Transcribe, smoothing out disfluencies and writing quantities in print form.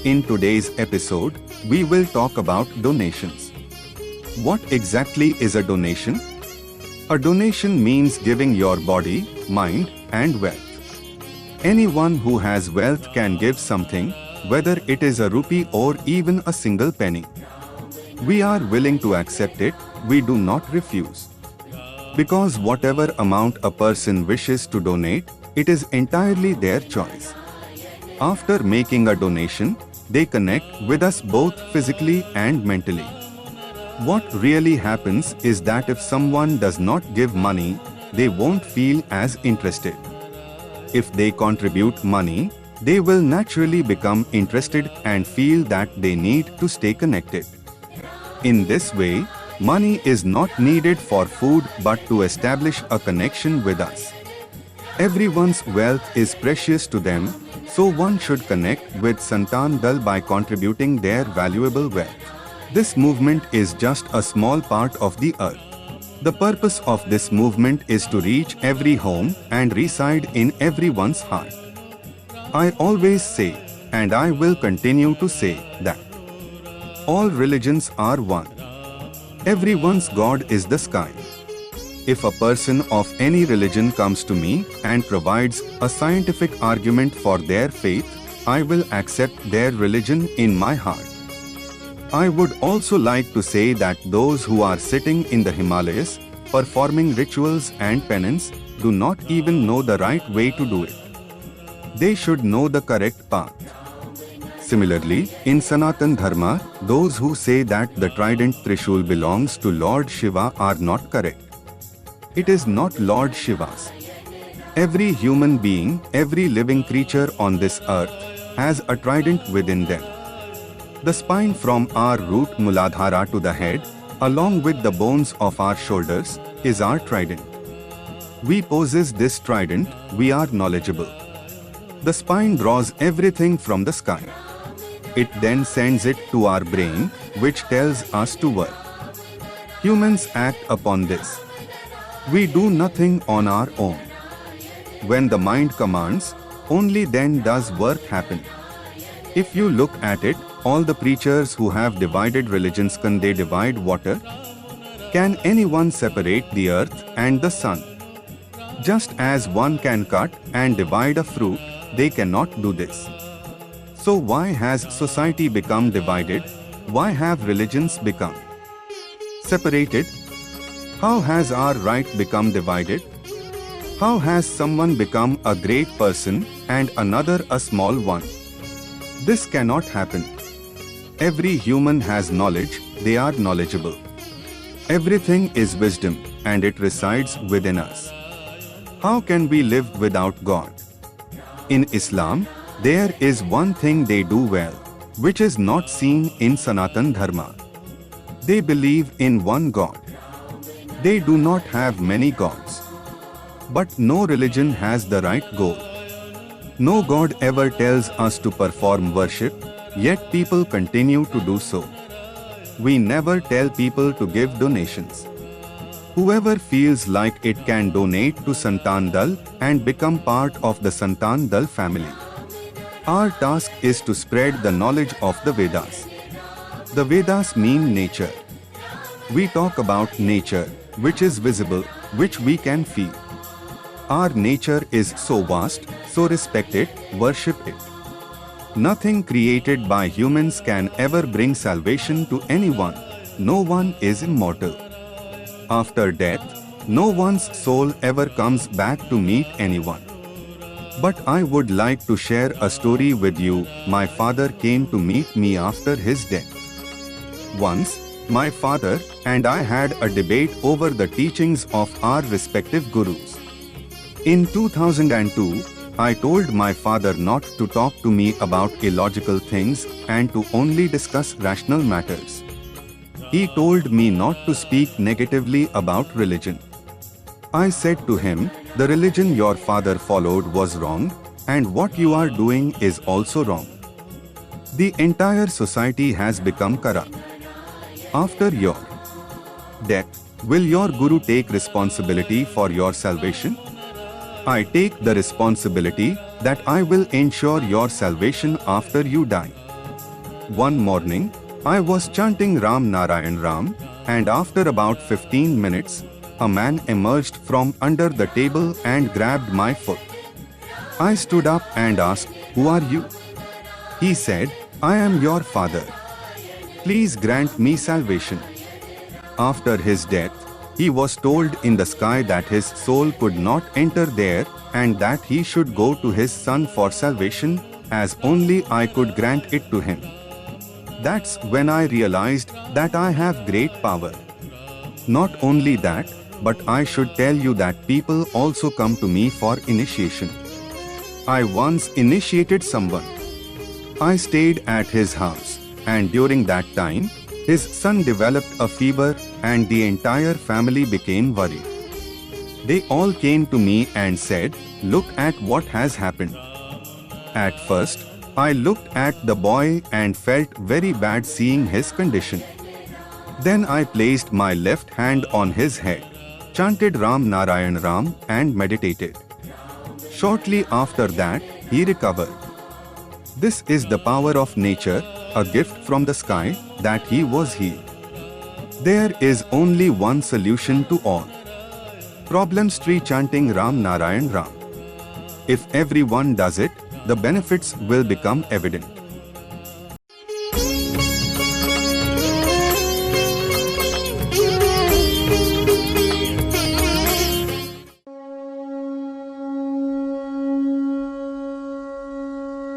In today's episode, we will talk about donations. What exactly is a donation? A donation means giving your body, mind, and wealth. Anyone who has wealth can give something, whether it is a rupee or even a single penny. We are willing to accept it, we do not refuse. Because whatever amount a person wishes to donate, it is entirely their choice. After making a donation, they connect with us both physically and mentally. What really happens is that if someone does not give money, they won't feel as interested. If they contribute money, they will naturally become interested and feel that they need to stay connected. In this way, money is not needed for food but to establish a connection with us. Everyone's wealth is precious to them, so one should connect with Santan Dal by contributing their valuable wealth. This movement is just a small part of the earth. The purpose of this movement is to reach every home and reside in everyone's heart. I always say, and I will continue to say, that all religions are one. Everyone's God is the sky. If a person of any religion comes to me and provides a scientific argument for their faith, I will accept their religion in my heart. I would also like to say that those who are sitting in the Himalayas, performing rituals and penance, do not even know the right way to do it. They should know the correct path. Similarly, in Sanatan Dharma, those who say that the trident Trishul belongs to Lord Shiva are not correct. It is not Lord Shiva's. Every human being, every living creature on this earth, has a trident within them. The spine from our root Muladhara to the head, along with the bones of our shoulders, is our trident. We possess this trident, we are knowledgeable. The spine draws everything from the sky. It then sends it to our brain, which tells us to work. Humans act upon this. We do nothing on our own. When the mind commands, only then does work happen. If you look at it, all the preachers who have divided religions, can they divide water? Can anyone separate the earth and the sun? Just as one can cut and divide a fruit, they cannot do this. So why has society become divided? Why have religions become separated? How has our right become divided? How has someone become a great person and another a small one? This cannot happen. Every human has knowledge, they are knowledgeable. Everything is wisdom, and it resides within us. How can we live without God? In Islam, there is one thing they do well, which is not seen in Sanatan Dharma. They believe in one God. They do not have many gods. But no religion has the right goal. No God ever tells us to perform worship, yet people continue to do so. We never tell people to give donations. Whoever feels like it can donate to Santan Dal and become part of the Santan Dal family. Our task is to spread the knowledge of the Vedas. The Vedas mean nature. We talk about nature, which is visible, which we can feel. Our nature is so vast, so respect it, worship it. Nothing created by humans can ever bring salvation to anyone. No one is immortal. After death, no one's soul ever comes back to meet anyone. But I would like to share a story with you. My father came to meet me after his death. Once, my father and I had a debate over the teachings of our respective gurus. In 2002, I told my father not to talk to me about illogical things and to only discuss rational matters. He told me not to speak negatively about religion. I said to him, the religion your father followed was wrong, and what you are doing is also wrong. The entire society has become corrupt. After your death, will your guru take responsibility for your salvation? I take the responsibility that I will ensure your salvation after you die. One morning, I was chanting Ram Narayan Ram, and after about 15 minutes, a man emerged from under the table and grabbed my foot. I stood up and asked, "Who are you?" He said, "I am your father. Please grant me salvation." After his death, he was told in the sky that his soul could not enter there and that he should go to his son for salvation, as only I could grant it to him. That's when I realized that I have great power. Not only that, but I should tell you that people also come to me for initiation. I once initiated someone. I stayed at his house, and during that time, his son developed a fever and the entire family became worried. They all came to me and said, "Look at what has happened." At first, I looked at the boy and felt very bad seeing his condition. Then I placed my left hand on his head, chanted Ram Narayan Ram and meditated. Shortly after that, he recovered. This is the power of nature, a gift from the sky, that he was healed. There is only one solution to all problems: chanting Ram Narayan Ram. If everyone does it, the benefits will become evident.